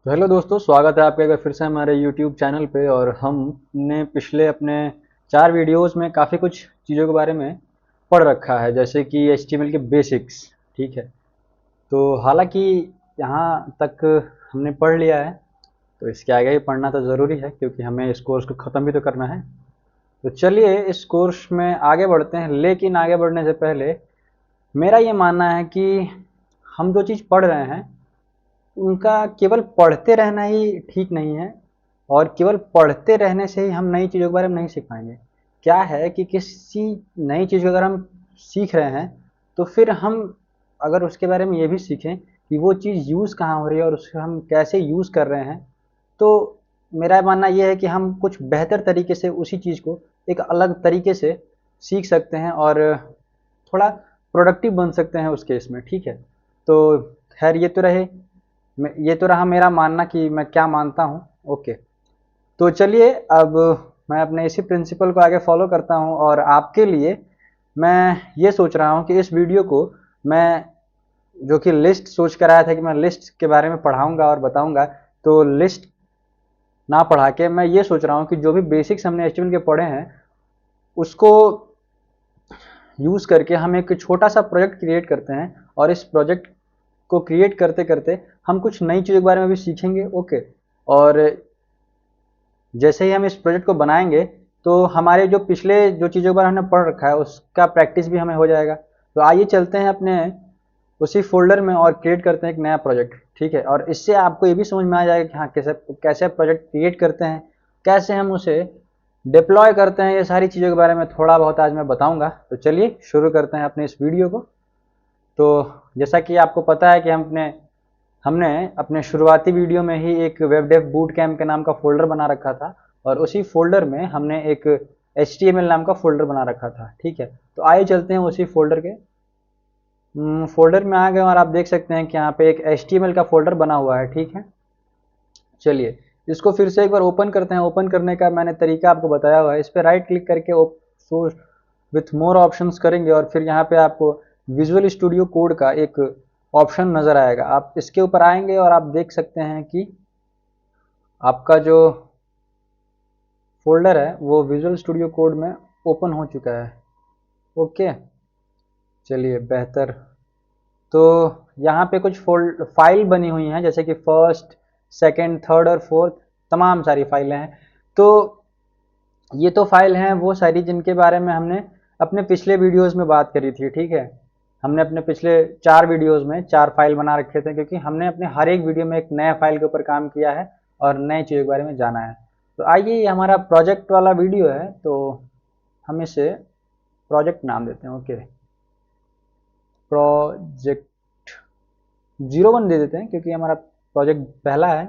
तो हेलो दोस्तों, स्वागत है आपका एक बार फिर से हमारे यूट्यूब चैनल पे। और हमने पिछले अपने 4 वीडियोस में काफ़ी कुछ चीज़ों के बारे में पढ़ रखा है, जैसे कि एचटीएमएल के बेसिक्स। ठीक है, तो हालांकि यहाँ तक हमने पढ़ लिया है, तो इसके आगे भी पढ़ना तो ज़रूरी है क्योंकि हमें इस कोर्स को ख़त्म भी तो करना है। तो चलिए इस कोर्स में आगे बढ़ते हैं, लेकिन आगे बढ़ने से पहले मेरा ये मानना है कि हम जो चीज़ पढ़ रहे हैं उनका केवल पढ़ते रहना ही ठीक नहीं है, और केवल पढ़ते रहने से ही हम नई चीज़ों के बारे में नहीं सीख पाएंगे। क्या है कि किसी नई चीज़ को अगर हम सीख रहे हैं तो फिर हम अगर उसके बारे में ये भी सीखें कि वो चीज़ यूज़ कहाँ हो रही है और उसको हम कैसे यूज़ कर रहे हैं, तो मेरा मानना ये है कि हम कुछ बेहतर तरीके से उसी चीज़ को एक अलग तरीके से सीख सकते हैं और थोड़ा प्रोडक्टिव बन सकते हैं उस केस में। ठीक है, तो खैर ये तो रहा मेरा मानना कि मैं क्या मानता हूँ। ओके, तो चलिए अब मैं अपने इसी प्रिंसिपल को आगे फॉलो करता हूँ, और आपके लिए मैं ये सोच रहा हूँ कि इस वीडियो को मैं जो कि लिस्ट सोच कर आया था कि मैं लिस्ट के बारे में पढ़ाऊंगा और बताऊंगा, तो लिस्ट ना पढ़ा के मैं ये सोच रहा हूँ कि जो भी बेसिक्स हमने एचटीएमएल के पढ़े हैं उसको यूज़ करके हम एक छोटा सा प्रोजेक्ट क्रिएट करते हैं, और इस प्रोजेक्ट को क्रिएट करते करते हम कुछ नई चीज़ों के बारे में भी सीखेंगे। ओके, और जैसे ही हम इस प्रोजेक्ट को बनाएंगे तो हमारे जो पिछले जो चीज़ों के बारे में हमने पढ़ रखा है उसका प्रैक्टिस भी हमें हो जाएगा। तो आइए चलते हैं अपने उसी फोल्डर में और क्रिएट करते हैं एक नया प्रोजेक्ट। ठीक है, और इससे आपको ये भी समझ में आ जाएगा कि हाँ कैसे कैसे प्रोजेक्ट क्रिएट करते हैं, कैसे हम उसे डिप्लॉय करते हैं। ये सारी चीज़ों के बारे में थोड़ा बहुत आज मैं बताऊंगा। तो चलिए शुरू करते हैं अपने इस वीडियो को। तो जैसा कि आपको पता है कि हमने अपने शुरुआती वीडियो में ही एक वेब डेव बूट कैम्प के नाम का फ़ोल्डर बना रखा था, और उसी फ़ोल्डर में हमने एक HTML नाम का फ़ोल्डर बना रखा था। ठीक है, तो आइए चलते हैं उसी फ़ोल्डर के फ़ोल्डर में आ गए, और आप देख सकते हैं कि यहाँ पे एक HTML का फ़ोल्डर बना हुआ है। ठीक है, चलिए इसको फिर से एक बार ओपन करते हैं। ओपन करने का मैंने तरीका आपको बताया हुआ है। इस पर राइट क्लिक करके शो विथ मोर ऑप्शंस करेंगे, और फिर यहाँ पे आपको विजुअल स्टूडियो कोड का एक ऑप्शन नज़र आएगा। आप इसके ऊपर आएंगे और आप देख सकते हैं कि आपका जो फोल्डर है वो विजुअल स्टूडियो कोड में ओपन हो चुका है। ओके, चलिए बेहतर। तो यहाँ पे कुछ फाइल बनी हुई हैं, जैसे कि फर्स्ट, सेकंड, थर्ड और फोर्थ, तमाम सारी फाइलें हैं। तो ये तो फाइल हैं वो सारी जिनके बारे में हमने अपने पिछले वीडियोस में बात करी थी। ठीक है, हमने अपने पिछले 4 वीडियोस में 4 फाइल बना रखे थे, क्योंकि हमने अपने हर एक वीडियो में एक नया फाइल के ऊपर काम किया है और नए चीज़ों के बारे में जाना है। तो आइए, ये हमारा प्रोजेक्ट वाला वीडियो है, तो हम इसे प्रोजेक्ट नाम देते हैं। ओके, प्रोजेक्ट 01 दे देते हैं क्योंकि हमारा प्रोजेक्ट पहला है।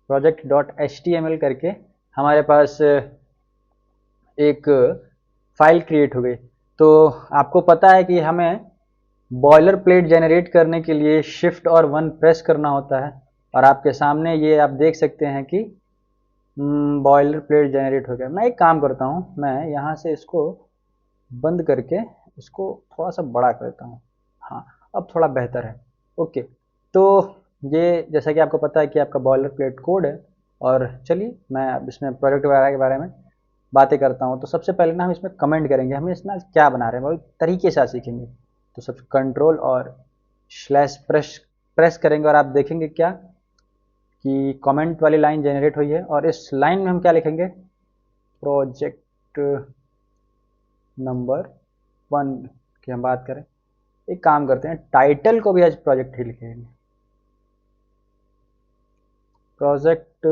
Project dot H T M L करके हमारे पास एक फाइल क्रिएट हो गई। तो आपको पता है कि हमें बॉयलर प्लेट जनरेट करने के लिए शिफ्ट और 1 प्रेस करना होता है, और आपके सामने ये आप देख सकते हैं कि बॉयलर प्लेट जनरेट हो गया। मैं एक काम करता हूँ, मैं यहाँ से इसको बंद करके इसको थोड़ा सा बड़ा कर देता हूँ। हाँ, अब थोड़ा बेहतर है। ओके, तो ये जैसा कि आपको पता है कि आपका बॉयलर प्लेट कोड है, और चलिए मैं अब इसमें प्रोजेक्ट वगैरह के बारे में बातें करता हूँ। तो सबसे पहले ना हम इसमें कमेंट करेंगे, हम इसमें क्या बना रहे हैं वो तरीके से सीखेंगे। तो सब कंट्रोल और स्लैश प्रेस प्रेस करेंगे, और आप देखेंगे क्या कि कमेंट वाली लाइन जनरेट हुई है, और इस लाइन में हम क्या लिखेंगे, प्रोजेक्ट नंबर 1 की हम बात करें। एक काम करते हैं, टाइटल को भी आज प्रोजेक्ट ही लिखेंगे, प्रोजेक्ट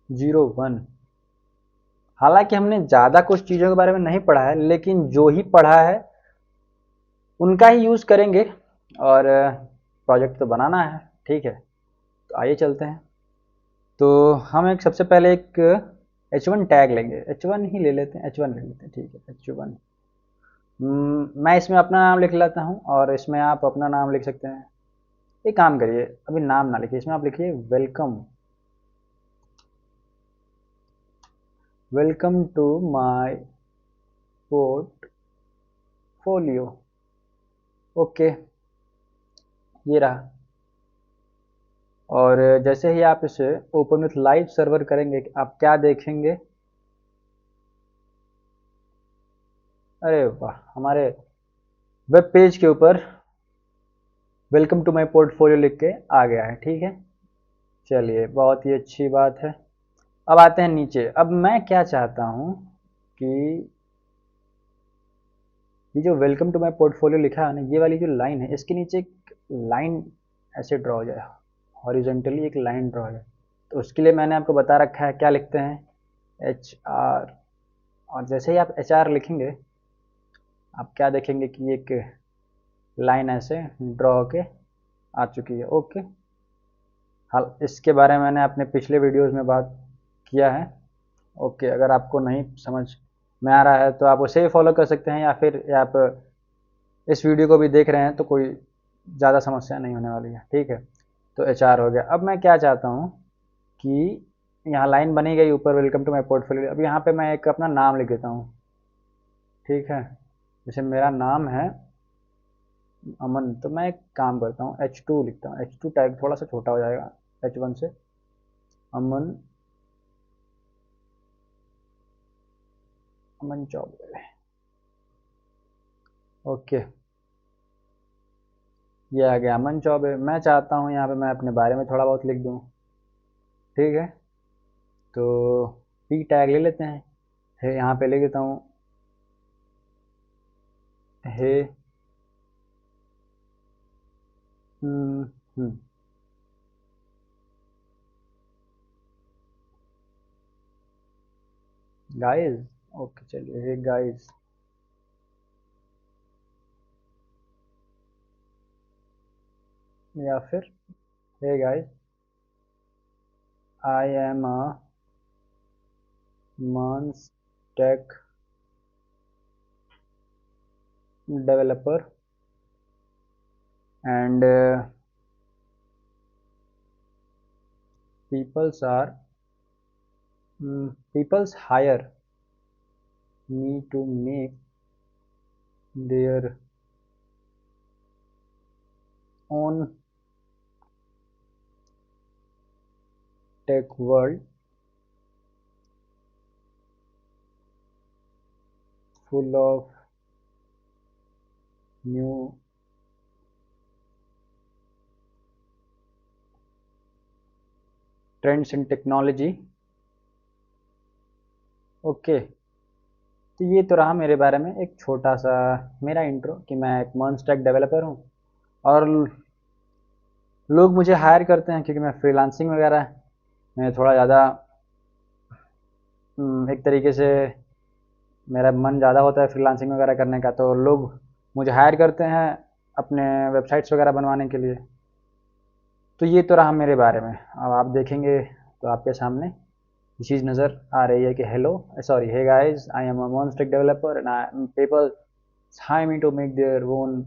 01। हालांकि हमने ज़्यादा कुछ चीज़ों के बारे में नहीं पढ़ा है, लेकिन जो ही पढ़ा है उनका ही यूज़ करेंगे, और प्रोजेक्ट तो बनाना है। ठीक है, तो आइए चलते हैं। तो हम एक सबसे पहले एक H1 टैग लेंगे, H1 ही ले लेते हैं, H1 ले लेते हैं। ठीक है, H1। मैं इसमें अपना नाम लिख लेता हूँ, और इसमें आप अपना नाम लिख सकते हैं। एक काम करिए, अभी नाम ना लिखिए, इसमें आप लिखिए welcome, welcome to my portfolio. Okay, ये रहा। और जैसे ही आप इसे ओपन विथ लाइव सर्वर करेंगे, आप क्या देखेंगे? अरे वाह, हमारे वेब पेज के ऊपर वेलकम टू माय पोर्टफोलियो लिख के आ गया है। ठीक है, चलिए, बहुत ही अच्छी बात है। अब आते हैं नीचे। अब मैं क्या चाहता हूँ कि ये जो वेलकम टू माय पोर्टफोलियो लिखा है ना, ये वाली जो लाइन है, इसके नीचे एक लाइन ऐसे ड्रॉ हो जाए, हॉरिजेंटली एक लाइन ड्रॉ हो जाए। तो उसके लिए मैंने आपको बता रखा है, क्या लिखते हैं? H R. और जैसे ही आप एच आर लिखेंगे, आप क्या देखेंगे कि एक लाइन ऐसे ड्रॉ होके आ चुकी है। ओके, हाल इसके बारे में मैंने अपने पिछले वीडियोस में बात किया है। ओके, अगर आपको नहीं समझ में आ रहा है तो आप उसे भी फॉलो कर सकते हैं, या फिर आप इस वीडियो को भी देख रहे हैं तो कोई ज़्यादा समस्या नहीं होने वाली है। ठीक है, तो एच आर हो गया। अब मैं क्या चाहता हूँ कि यहाँ लाइन बनी गई ऊपर, वेलकम टू माई पोर्टफोलियो। अब यहाँ पे मैं एक अपना नाम लिख देता हूँ। ठीक है, जैसे मेरा नाम है अमन, तो मैं एक काम करता हूँ, एच टू लिखता हूँ। एच टू टाइप थोड़ा सा छोटा हो जाएगा एच वन से। अमन, अमन चौबे। ओके, ये आ गया अमन चौबे। मैं चाहता हूँ यहाँ पे मैं अपने बारे में थोड़ा बहुत लिख दूँ। ठीक है, तो पी टैग ले लेते हैं। है, यहाँ पे लिख देता हूँ हे। हम्म, हम्म, गाइस। ओके, चलिए, हे गाइस। या फिर hey guys, I am a मंस stack developer and peoples are people's hire me to make their own tech world full of new trends in technology। Okay, तो ये तो रहा मेरे बारे में एक छोटा सा मेरा इंट्रो कि मैं एक मंच टेक डेवलपर हूँ, और लोग मुझे हायर करते हैं क्योंकि मैं फ्रीलांसिंग वगैरह में थोड़ा ज़्यादा एक तरीके से मेरा मन ज़्यादा होता है फ्रीलांसिंग वगैरह करने का, तो लोग मुझे हायर करते हैं अपने वेबसाइट्स वगैरह बनवाने के लिए। तो ये तो रहा मेरे बारे में। अब आप देखेंगे तो आपके सामने ये चीज़ नज़र आ रही है कि hello, sorry, hey guys, I am a monster developer and I people hire me to make their own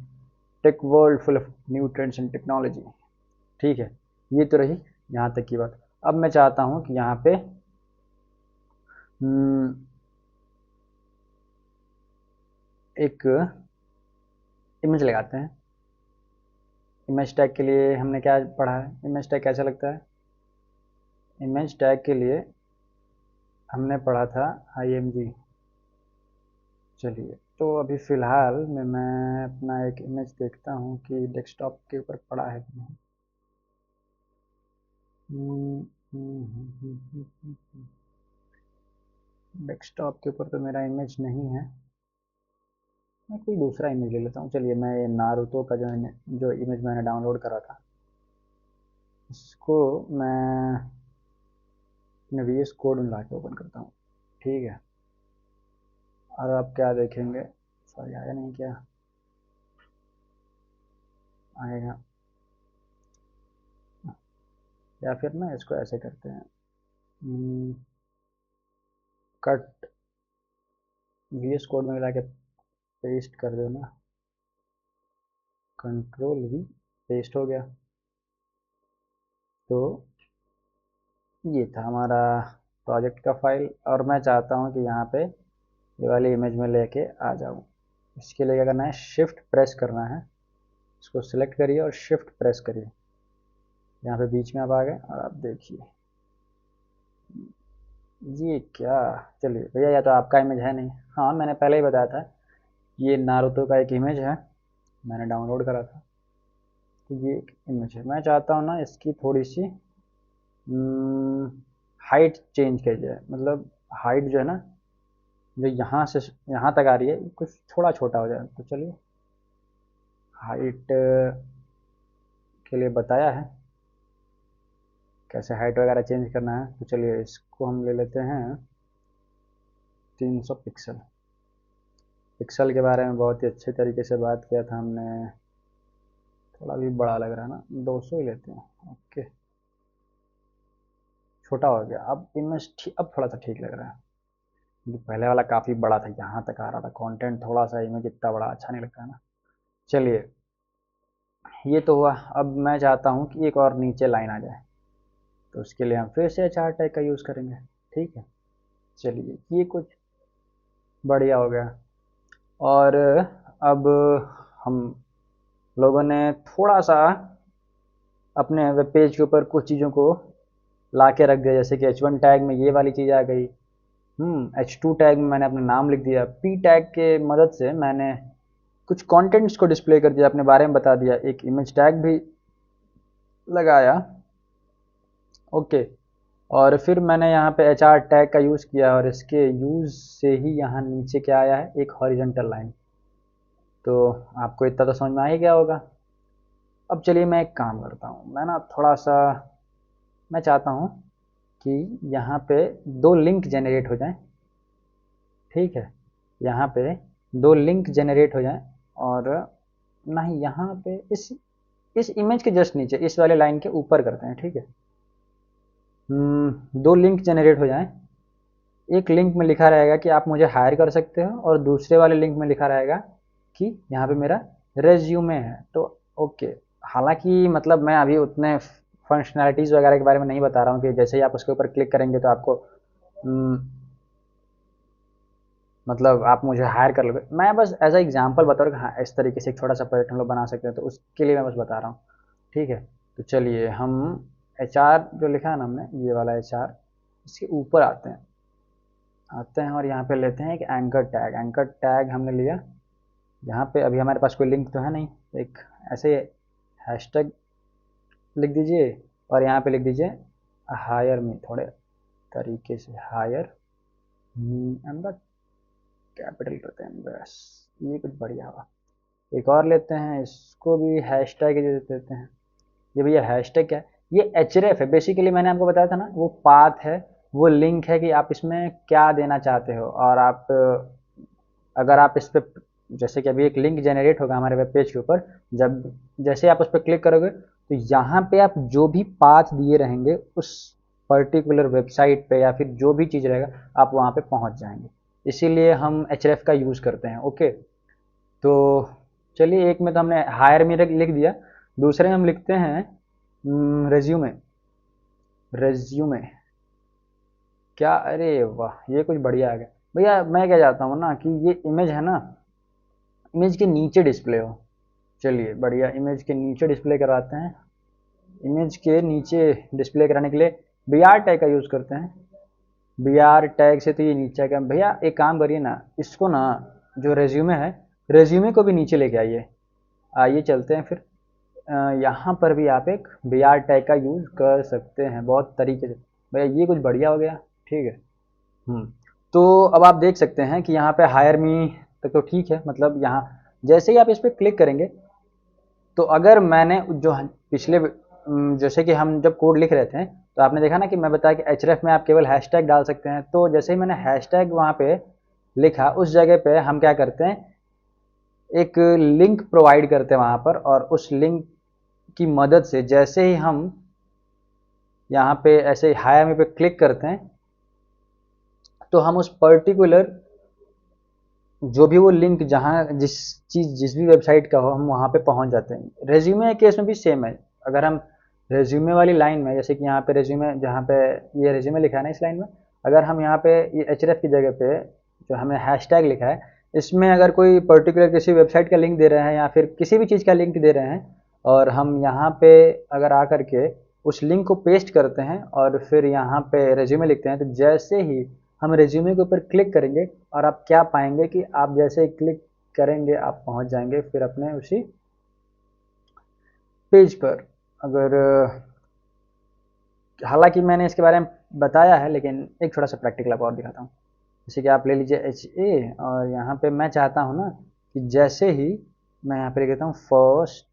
tech world full of new trends in technology. ठीक है, ये तो रही यहाँ तक की बात। अब मैं चाहता हूँ कि यहाँ पे हम्म, एक इमेज लगाते हैं। इमेज टैग के लिए हमने क्या पढ़ा है? इमेज टैग कैसा लगता है? इमेज टैग के लिए हमने पढ़ा था IMG। चलिए, तो अभी फ़िलहाल में मैं अपना एक इमेज देखता हूँ कि डेस्कटॉप के ऊपर पड़ा है कि नहीं। डेस्कटॉप के ऊपर तो मेरा इमेज नहीं है। मैं कोई दूसरा इमेज ले लेता हूँ। चलिए, मैं ये नारुतो का जो इमेज मैंने डाउनलोड करा था, इसको मैं अपने VS कोड में ला के ओपन करता हूँ। ठीक है, और आप क्या देखेंगे? सॉरी, आया नहीं क्या? आएगा। या फिर ना इसको ऐसे करते हैं, कट, VS कोड में मिला के पेस्ट कर दो ना, कंट्रोल V, पेस्ट हो गया। तो ये था हमारा प्रोजेक्ट का फाइल, और मैं चाहता हूँ कि यहाँ पे ये वाली इमेज में लेके आ जाऊँ। इसके लिए क्या करना है? शिफ्ट प्रेस करना है, इसको सिलेक्ट करिए और शिफ्ट प्रेस करिए, यहाँ पे बीच में आप आ गए और आप देखिए ये क्या। चलिए भैया, या तो आपका इमेज है नहीं। हाँ, मैंने पहले ही बताया था, ये नारुतो का एक इमेज है, मैंने डाउनलोड करा था। तो ये एक इमेज है, मैं चाहता हूँ ना इसकी थोड़ी सी हाइट चेंज की जाए, मतलब हाइट जो है ना, जो यहाँ से यहाँ तक आ रही है, कुछ थोड़ा छोटा हो जाए। तो चलिए, हाइट के लिए बताया है कैसे हाइट वगैरह चेंज करना है। तो चलिए इसको हम ले लेते हैं 300 पिक्सल। पिक्सल के बारे में बहुत ही अच्छे तरीके से बात किया था हमने, थोड़ा भी बड़ा लग रहा है ना, 200 ही लेते हैं। ओके, छोटा हो गया। अब इमेज अब थोड़ा सा ठीक लग रहा है, क्योंकि पहले वाला काफ़ी बड़ा था, यहाँ तक आ रहा था कंटेंट थोड़ा सा, इमेज इतना बड़ा अच्छा नहीं लगता है ना। चलिए, ये तो हुआ। अब मैं चाहता हूँ कि एक और नीचे लाइन आ जाए, तो उसके लिए हम फिर से एचआर टैग का यूज़ करेंगे। ठीक है, चलिए ये कुछ बढ़िया हो गया। और अब हम लोगों ने थोड़ा सा अपने वेब पेज के ऊपर कुछ चीज़ों को ला के रख दिया, जैसे कि H1 टैग में ये वाली चीज़ आ गई। H2 टैग में मैंने अपना नाम लिख दिया। P टैग के मदद से मैंने कुछ कंटेंट्स को डिस्प्ले कर दिया, अपने बारे में बता दिया। एक इमेज टैग भी लगाया। ओके, और फिर मैंने यहाँ पे HR टैग का यूज़ किया, और इसके यूज़ से ही यहाँ नीचे क्या आया है, एक हॉरिजॉन्टल लाइन। तो आपको इतना तो समझ में आ ही गया होगा। अब चलिए मैं एक काम करता हूँ, मैं ना थोड़ा सा, मैं चाहता हूँ कि यहाँ पे दो लिंक जनरेट हो जाएं। ठीक है, यहाँ पे दो लिंक जनरेट हो जाएं, और नहीं, यहाँ पे इस इमेज के जस्ट नीचे, इस वाले लाइन के ऊपर करते हैं। ठीक है, दो लिंक जनरेट हो जाएं। एक लिंक में लिखा रहेगा कि आप मुझे हायर कर सकते हो, और दूसरे वाले लिंक में लिखा रहेगा कि यहाँ पे मेरा रेज्यूमे है। तो ओके, हालांकि मतलब मैं अभी उतने फंक्शनैलिटीज़ वगैरह के बारे में नहीं बता रहा हूँ कि जैसे ही आप उसके ऊपर क्लिक करेंगे तो आपको मतलब आप मुझे हायर कर लोगे। मैं बस एज अ एग्जांपल बता रहा हूँ कि हाँ, इस तरीके से एक छोटा सा प्रोजेक्ट हम लोग बना सकते हैं, तो उसके लिए मैं बस बता रहा हूँ। ठीक है, तो चलिए हम HR जो लिखा है ना हमने, ये वाला HR, इसके ऊपर आते हैं और यहाँ पे लेते हैं एक एंकर टैग। एंकर टैग हमने लिया। यहाँ पे अभी हमारे पास कोई लिंक तो है नहीं, एक ऐसे हैशटैग लिख दीजिए, और यहाँ पे लिख दीजिए हायर मी, थोड़े तरीके से हायर मी, एंड कैपिटल करते हैं बस। ये कुछ बढ़िया हुआ। एक और लेते हैं, इसको भी हैशटैग दे देते हैं। ये भैया हैशटैग क्या है, ये एचरेफ है बेसिकली। मैंने आपको बताया था ना, वो पाथ है, वो लिंक है कि आप इसमें क्या देना चाहते हो। और आप अगर आप इस पर, जैसे कि अभी एक लिंक जनरेट होगा हमारे वेब पेज के ऊपर, जब जैसे आप उस पर क्लिक करोगे तो यहाँ पे आप जो भी पाथ दिए रहेंगे उस पर्टिकुलर वेबसाइट पे, या फिर जो भी चीज़ रहेगा, आप वहाँ पे पहुँच जाएंगे। इसीलिए हम एचरेफ का यूज़ करते हैं। ओके, तो चलिए, एक में तो हमने हायर में लिख दिया, दूसरे में हम लिखते हैं रेज्यूमे। रेज्यूमे क्या, अरे वाह, ये कुछ बढ़िया आ गया। भैया मैं क्या चाहता हूँ ना कि ये इमेज है ना, इमेज के नीचे डिस्प्ले हो। चलिए बढ़िया, इमेज के नीचे डिस्प्ले कराते हैं। इमेज के नीचे डिस्प्ले कराने के लिए बी आर टैग का यूज़ करते हैं। बी आर टैग से तो ये नीचे आएगा। भैया एक काम करिए ना, इसको ना, जो रेज्यूमे है, रेज्यूमे को भी नीचे लेके आइए। आइए चलते हैं फिर। यहाँ पर भी आप एक बी आर टैग का यूज़ कर सकते हैं बहुत तरीके से। भैया ये कुछ बढ़िया हो गया। ठीक है, तो अब आप देख सकते हैं कि यहाँ पे हायर मी तक तो ठीक है। मतलब यहाँ जैसे ही आप इस पर क्लिक करेंगे, तो अगर मैंने जो पिछले जैसे कि हम जब कोड लिख रहे थे, तो आपने देखा ना कि मैं बताया कि एचरेफ में आप केवल हैशटैग डाल सकते हैं। तो जैसे ही मैंने हैशटैग वहाँ पे लिखा, उस जगह पे हम क्या करते हैं, एक लिंक प्रोवाइड करते हैं वहाँ पर, और उस लिंक की मदद से जैसे ही हम यहाँ पे ऐसे हायर में पे क्लिक करते हैं, तो हम उस पर्टिकुलर जो भी वो लिंक, जहाँ जिस भी वेबसाइट का हो, हम वहाँ पे पहुँच जाते हैं। रेज्यूमे के केस में भी सेम है। अगर हम रेज्यूमे वाली लाइन में, जैसे कि यहाँ पे रेज्यूमे, जहाँ पे ये रेज्यूमे लिखा है ना, इस लाइन में अगर हम यहाँ पे ये एचरेफ की जगह पे जो हमने हैशटैग लिखा है, इसमें अगर कोई पर्टिकुलर किसी वेबसाइट का लिंक दे रहे हैं या फिर किसी भी चीज़ का लिंक दे रहे हैं और हम यहाँ पे अगर आ करके उस लिंक को पेस्ट करते हैं और फिर यहाँ पे रेज्यूमे लिखते हैं, तो जैसे ही हम रेज्यूमे के ऊपर क्लिक करेंगे और आप क्या पाएंगे कि आप जैसे ही क्लिक करेंगे आप पहुँच जाएंगे फिर अपने उसी पेज पर। अगर हालांकि मैंने इसके बारे में बताया है, लेकिन एक छोटा सा प्रैक्टिकल आपको और दिखाता हूँ। जैसे कि आप ले लीजिए HA और यहाँ पे मैं चाहता हूँ ना कि जैसे ही मैं यहाँ पे लिख देता हूँ फर्स्ट,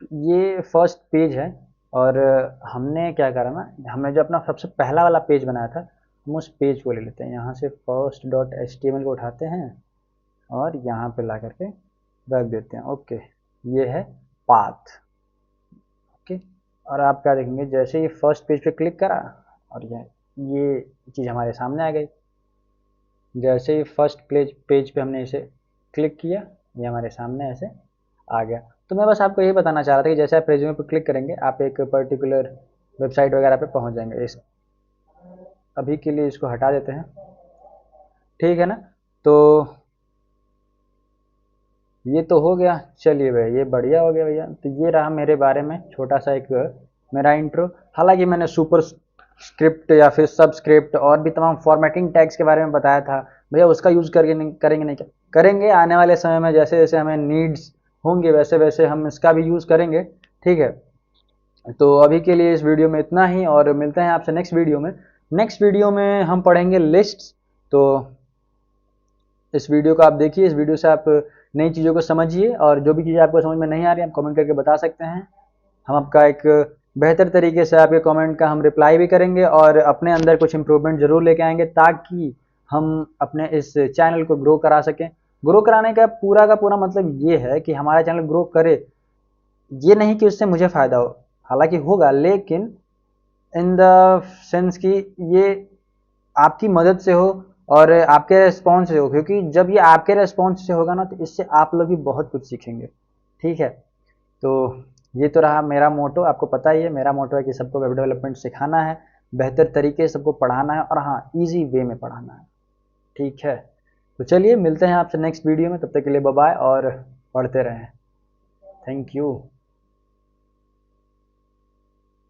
ये फर्स्ट पेज है और हमने क्या करा ना, हमने जो अपना सबसे पहला वाला पेज बनाया था हम उस पेज को ले लेते हैं। यहाँ से फर्स्ट डॉट HTML को उठाते हैं और यहाँ पे ला करके रख देते हैं। ओके, ये है पाथ। ओके, और आप क्या देखेंगे, जैसे ही फर्स्ट पेज पे क्लिक करा और ये चीज़ हमारे सामने आ गई। जैसे ही फर्स्ट पेज पे हमने इसे क्लिक किया, ये हमारे सामने ऐसे आ गया। तो मैं बस आपको यही बताना चाह रहा था कि जैसे आप रेज्यूमे पे क्लिक करेंगे आप एक पर्टिकुलर वेबसाइट वगैरह पे पहुंच जाएंगे। इस अभी के लिए इसको हटा देते हैं, ठीक है ना। तो ये तो हो गया, चलिए भाई ये बढ़िया हो गया भैया। तो ये रहा मेरे बारे में छोटा सा एक मेरा इंट्रो। हालांकि मैंने सुपर स्क्रिप्ट या फिर सब स्क्रिप्ट और भी तमाम फॉर्मेटिंग टैग्स के बारे में बताया था भैया, उसका यूज़ करके नहीं करेंगे, नहीं क्या करेंगे, आने वाले समय में जैसे जैसे हमें नीड्स होंगे वैसे वैसे हम इसका भी यूज़ करेंगे, ठीक है। तो अभी के लिए इस वीडियो में इतना ही और मिलते हैं आपसे नेक्स्ट वीडियो में। नेक्स्ट वीडियो में हम पढ़ेंगे लिस्ट्स। तो इस वीडियो को आप देखिए, इस वीडियो से आप नई चीज़ों को समझिए और जो भी चीज़ें आपको समझ में नहीं आ रही आप कमेंट करके बता सकते हैं। हम आपका एक बेहतर तरीके से आपके कमेंट का हम रिप्लाई भी करेंगे और अपने अंदर कुछ इम्प्रूवमेंट ज़रूर लेके आएंगे ताकि हम अपने इस चैनल को ग्रो करा सकें। ग्रो कराने का पूरा मतलब ये है कि हमारा चैनल ग्रो करे, ये नहीं कि उससे मुझे फ़ायदा हो, हालांकि होगा, लेकिन इन द सेंस कि ये आपकी मदद से हो और आपके रिस्पॉन्स से हो, क्योंकि जब ये आपके रिस्पॉन्स से होगा ना तो इससे आप लोग भी बहुत कुछ सीखेंगे, ठीक है। तो ये तो रहा मेरा मोटो, आपको पता ही है मेरा मोटो है कि सबको वेब डेवलपमेंट सिखाना है, बेहतर तरीके से सबको पढ़ाना है और हाँ ईजी वे में पढ़ाना है, ठीक है। तो चलिए मिलते हैं आपसे नेक्स्ट वीडियो में, तब तक के लिए बाय बाय और पढ़ते रहें। Thank you.